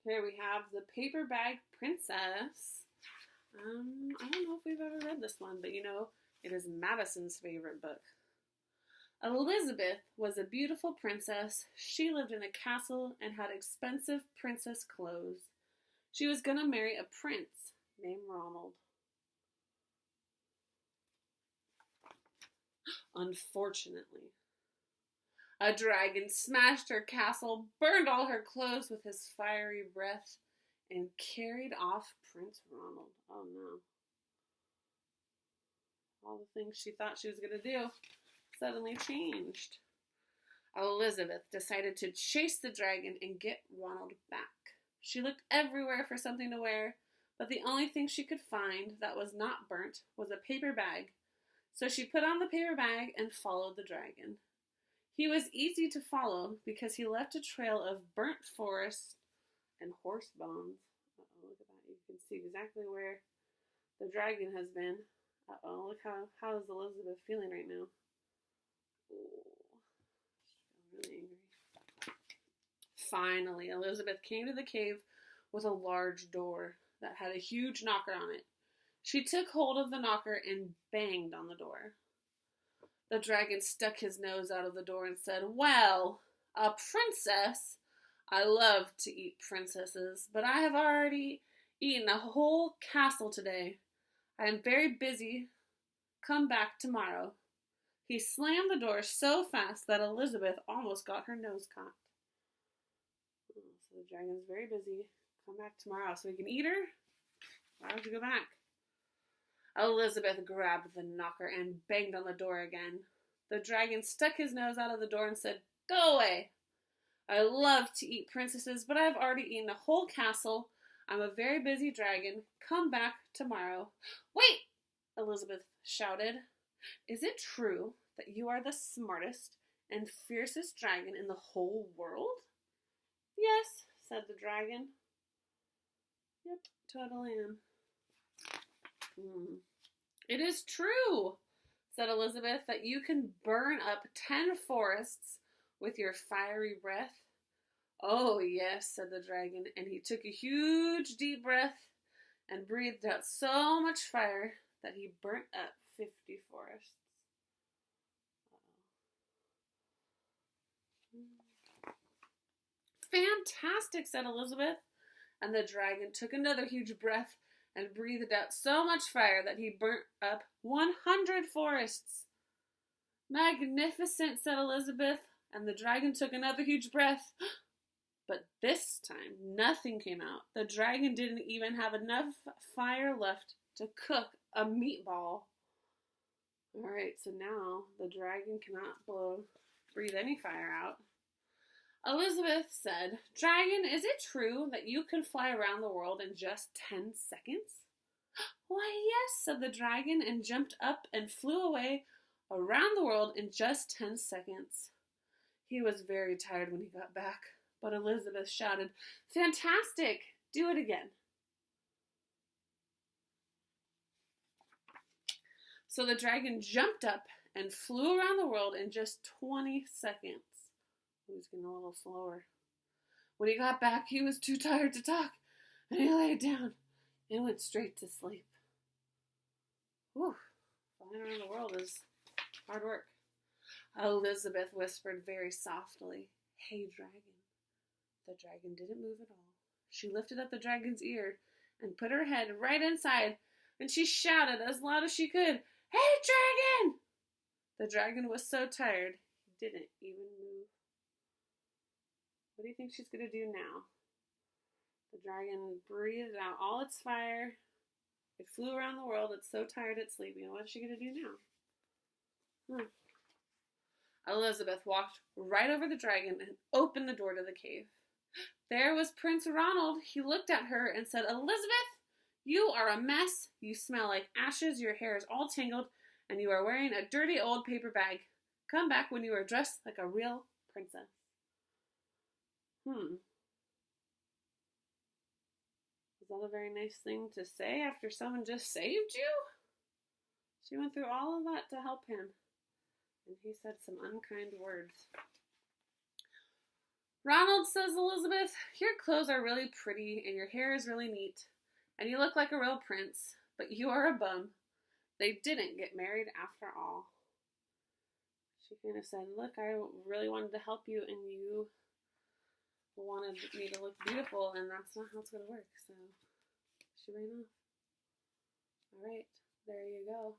Here we have The Paper Bag Princess. I don't know if we've ever read this one, but it is Madison's favorite book. Elizabeth was a beautiful princess. She lived in a castle and had expensive princess clothes. She was going to marry a prince named Ronald. Unfortunately, a dragon smashed her castle, burned all her clothes with his fiery breath, and carried off Prince Ronald. Oh no. All the things she thought she was going to do suddenly changed. Elizabeth decided to chase the dragon and get Ronald back. She looked everywhere for something to wear, but the only thing she could find that was not burnt was a paper bag. So she put on the paper bag and followed the dragon. He was easy to follow because he left a trail of burnt forest and horse bones. Uh-oh, look at that. You can see exactly where the dragon has been. Uh-oh, look how is Elizabeth feeling right now? Oh, she's feeling really angry. Finally, Elizabeth came to the cave with a large door that had a huge knocker on it. She took hold of the knocker and banged on the door. The dragon stuck his nose out of the door and said, "Well, a princess? I love to eat princesses, but I have already eaten a whole castle today. I am very busy. Come back tomorrow." He slammed the door so fast that Elizabeth almost got her nose caught. Oh, so the dragon's very busy. Come back tomorrow so we can eat her? Why would you go back? Elizabeth grabbed the knocker and banged on the door again. The dragon stuck his nose out of the door and said, "Go away. I love to eat princesses, but I've already eaten a whole castle. I'm a very busy dragon. Come back tomorrow." "Wait!" Elizabeth shouted. "Is it true that you are the smartest and fiercest dragon in the whole world?" "Yes," said the dragon. "Yep, totally am." "It is true," said Elizabeth, "that you can burn up 10 forests with your fiery breath." "Oh, yes," said the dragon, and he took a huge deep breath and breathed out so much fire that he burnt up 50 forests. "Fantastic," said Elizabeth, and the dragon took another huge breath and breathed out so much fire that he burnt up 100 forests. "Magnificent," said Elizabeth, and the dragon took another huge breath. But this time, nothing came out. The dragon didn't even have enough fire left to cook a meatball. Alright, so now the dragon cannot breathe any fire out. Elizabeth said, "Dragon, is it true that you can fly around the world in just 10 seconds? "Why, yes," said the dragon, and jumped up and flew away around the world in just 10 seconds. He was very tired when he got back, but Elizabeth shouted, "Fantastic! Do it again." So the dragon jumped up and flew around the world in just 20 seconds. He was getting a little slower. When he got back, he was too tired to talk, and he laid down and went straight to sleep. Whew, flying around the world is hard work. Elizabeth whispered very softly, "Hey, dragon." The dragon didn't move at all. She lifted up the dragon's ear and put her head right inside, and she shouted as loud as she could, "Hey, dragon!" The dragon was so tired, he didn't even move. What do you think she's going to do now? The dragon breathed out all its fire. It flew around the world. It's so tired it's sleeping. What is she going to do now? Elizabeth walked right over the dragon and opened the door to the cave. There was Prince Ronald. He looked at her and said, "Elizabeth, you are a mess. You smell like ashes. Your hair is all tangled, and you are wearing a dirty old paper bag. Come back when you are dressed like a real princess." Is that a very nice thing to say after someone just saved you? She went through all of that to help him, and he said some unkind words. Ronald, says Elizabeth, your clothes are really pretty and your hair is really neat, and you look like a real prince, but you are a bum. They didn't get married after all. She kind of said, look, I really wanted to help you, and you wanted me to look beautiful, and that's not how it's going to work. So she ran off. All right, there you go.